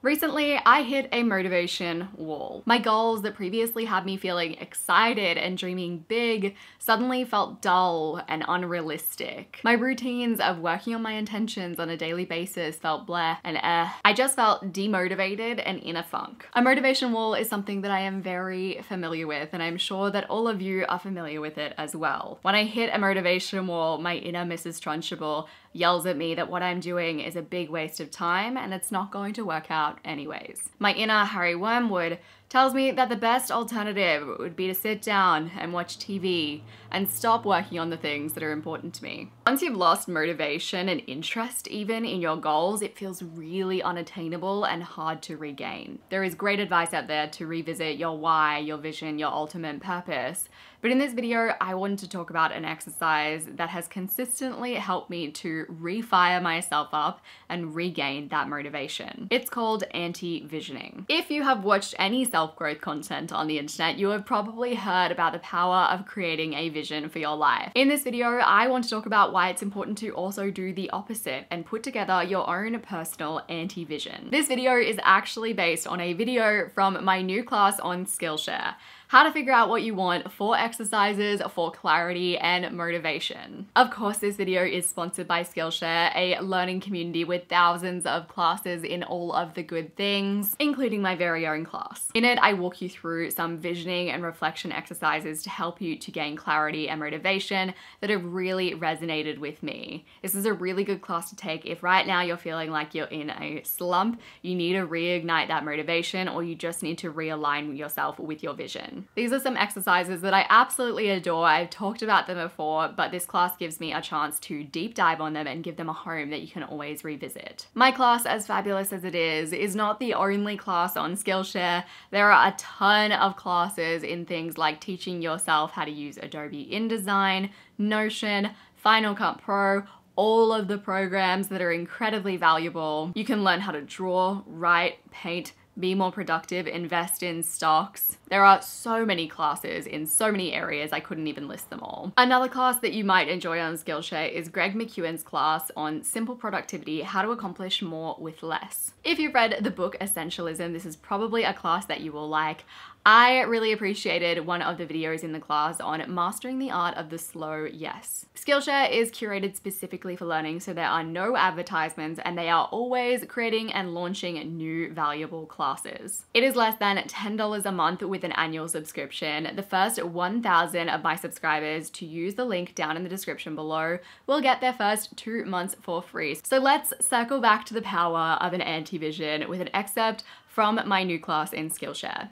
Recently, I hit a motivation wall. My goals that previously had me feeling excited and dreaming big suddenly felt dull and unrealistic. My routines of working on my intentions on a daily basis felt bleh and I just felt demotivated and in a funk. A motivation wall is something that I am very familiar with, and I'm sure that all of you are familiar with it as well. When I hit a motivation wall, my inner Mrs. Trunchbull yells at me that what I'm doing is a big waste of time and it's not going to work out anyways. My inner Harry Wormwood tells me that the best alternative would be to sit down and watch TV and stop working on the things that are important to me. Once you've lost motivation and interest even in your goals, it feels really unattainable and hard to regain. There is great advice out there to revisit your why, your vision, your ultimate purpose. But in this video, I wanted to talk about an exercise that has consistently helped me to refire myself up and regain that motivation. It's called anti-visioning. If you have watched any self-growth content on the internet, you have probably heard about the power of creating a vision for your life. In this video, I want to talk about why it's important to also do the opposite and put together your own personal anti-vision. This video is actually based on a video from my new class on Skillshare. How to figure out what you want for exercises, for clarity and motivation. Of course, this video is sponsored by Skillshare, a learning community with thousands of classes in all of the good things, including my very own class. In it, I walk you through some visioning and reflection exercises to help you to gain clarity and motivation that have really resonated with me. This is a really good class to take if right now you're feeling like you're in a slump, you need to reignite that motivation, or you just need to realign yourself with your vision. These are some exercises that I absolutely adore. I've talked about them before, but this class gives me a chance to deep dive on them and give them a home that you can always revisit. My class, as fabulous as it is not the only class on Skillshare. There are a ton of classes in things like teaching yourself how to use Adobe InDesign, Notion, Final Cut Pro, all of the programs that are incredibly valuable. You can learn how to draw, write, paint, be more productive, invest in stocks. There are so many classes in so many areas, I couldn't even list them all. Another class that you might enjoy on Skillshare is Greg McKeown's class on simple productivity, how to accomplish more with less. If you've read the book Essentialism, this is probably a class that you will like. I really appreciated one of the videos in the class on mastering the art of the slow yes. Skillshare is curated specifically for learning, so there are no advertisements and they are always creating and launching new valuable classes. It is less than $10 a month with an annual subscription. The first 1,000 of my subscribers to use the link down in the description below will get their first 2 months for free. So let's circle back to the power of an anti-vision with an excerpt from my new class in Skillshare.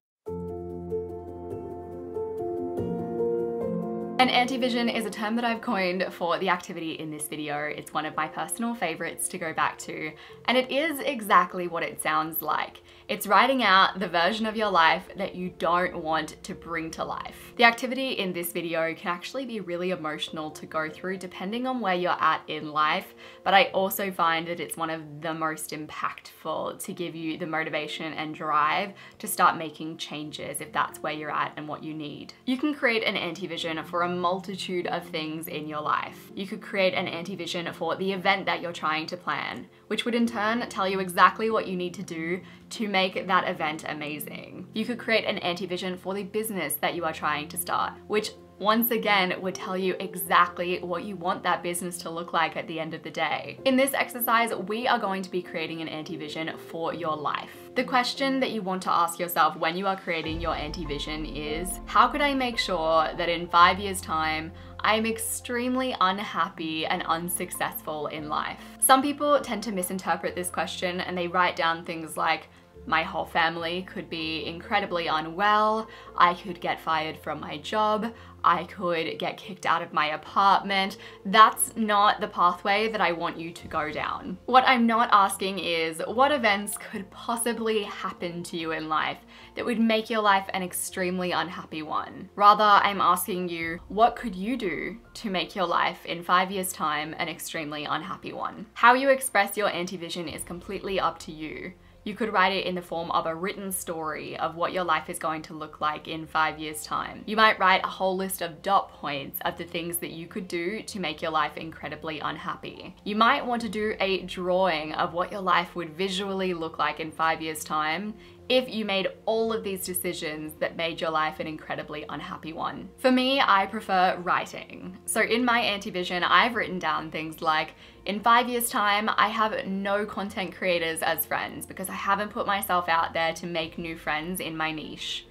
An anti-vision is a term that I've coined for the activity in this video. It's one of my personal favorites to go back to, and it is exactly what it sounds like. It's writing out the version of your life that you don't want to bring to life. The activity in this video can actually be really emotional to go through depending on where you're at in life, but I also find that it's one of the most impactful to give you the motivation and drive to start making changes if that's where you're at and what you need. You can create an anti-vision for a multitude of things in your life. You could create an anti-vision for the event that you're trying to plan, which would in turn tell you exactly what you need to do to make that event amazing. You could create an anti-vision for the business that you are trying to start, which once again would tell you exactly what you want that business to look like at the end of the day. In this exercise, we are going to be creating an anti-vision for your life. The question that you want to ask yourself when you are creating your anti-vision is, how could I make sure that in 5 years' time, I'm extremely unhappy and unsuccessful in life? Some people tend to misinterpret this question and they write down things like, my whole family could be incredibly unwell, I could get fired from my job, I could get kicked out of my apartment. That's not the pathway that I want you to go down. What I'm not asking is, what events could possibly happen to you in life that would make your life an extremely unhappy one? Rather, I'm asking you, what could you do to make your life in 5 years' time an extremely unhappy one? How you express your anti-vision is completely up to you. You could write it in the form of a written story of what your life is going to look like in 5 years' time. You might write a whole list of dot points of the things that you could do to make your life incredibly unhappy. You might want to do a drawing of what your life would visually look like in 5 years' time if you made all of these decisions that made your life an incredibly unhappy one. For me, I prefer writing. So in my anti-vision, I've written down things like, in 5 years' time, I have no content creators as friends because I haven't put myself out there to make new friends in my niche.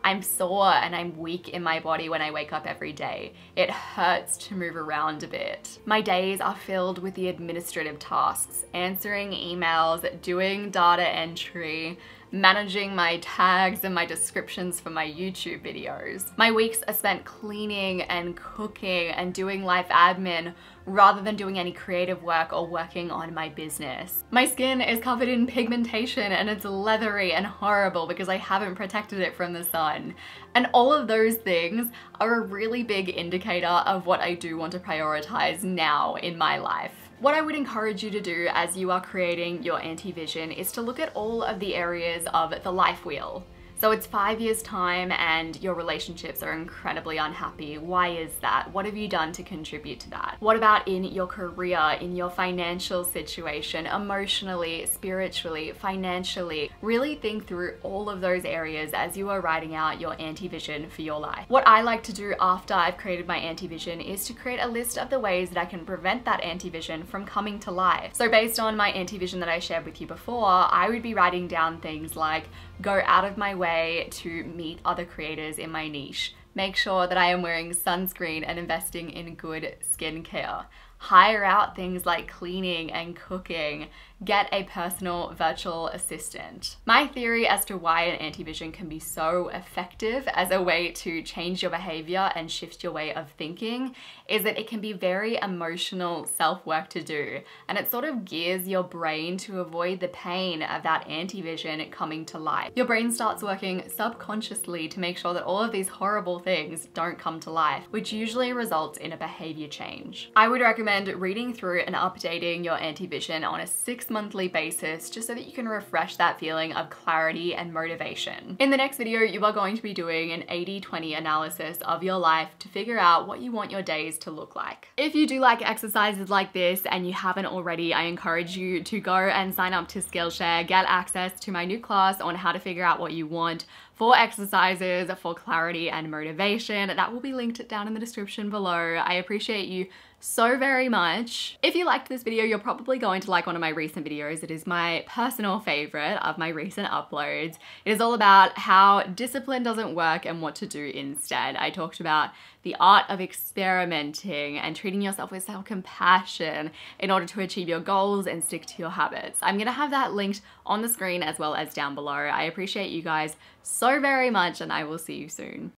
I'm sore and I'm weak in my body when I wake up every day. It hurts to move around a bit. My days are filled with the administrative tasks, answering emails, doing data entry, managing my tags and my descriptions for my YouTube videos. My weeks are spent cleaning and cooking and doing life admin rather than doing any creative work or working on my business. My skin is covered in pigmentation and it's leathery and horrible because I haven't protected it from the sun. And all of those things are a really big indicator of what I do want to prioritize now in my life. What I would encourage you to do as you are creating your anti-vision is to look at all of the areas of the life wheel. So it's 5 years' time and your relationships are incredibly unhappy. Why is that? What have you done to contribute to that? What about in your career, in your financial situation, emotionally, spiritually, financially? Really think through all of those areas as you are writing out your anti-vision for your life. What I like to do after I've created my anti-vision is to create a list of the ways that I can prevent that anti-vision from coming to life. So based on my anti-vision that I shared with you before, I would be writing down things like go out of my way to meet other creators in my niche, make sure that I am wearing sunscreen and investing in good skincare, hire out things like cleaning and cooking, get a personal virtual assistant. My theory as to why an anti-vision can be so effective as a way to change your behavior and shift your way of thinking is that it can be very emotional self-work to do, and it sort of gears your brain to avoid the pain of that anti-vision coming to life. Your brain starts working subconsciously to make sure that all of these horrible things don't come to life, which usually results in a behavior change. I would recommend reading through and updating your anti-vision on a 6-monthly basis just so that you can refresh that feeling of clarity and motivation. In the next video, you are going to be doing an 80-20 analysis of your life to figure out what you want your days to look like. If you do like exercises like this and you haven't already, I encourage you to go and sign up to Skillshare, get access to my new class on how to figure out what you want for exercises, for clarity and motivation. That will be linked down in the description below. I appreciate you so very much. If you liked this video, you're probably going to like one of my recent videos. It is my personal favorite of my recent uploads. It is all about how discipline doesn't work and what to do instead. I talked about the art of experimenting and treating yourself with self-compassion in order to achieve your goals and stick to your habits. I'm gonna have that linked on the screen as well as down below. I appreciate you guys so very much, and I will see you soon.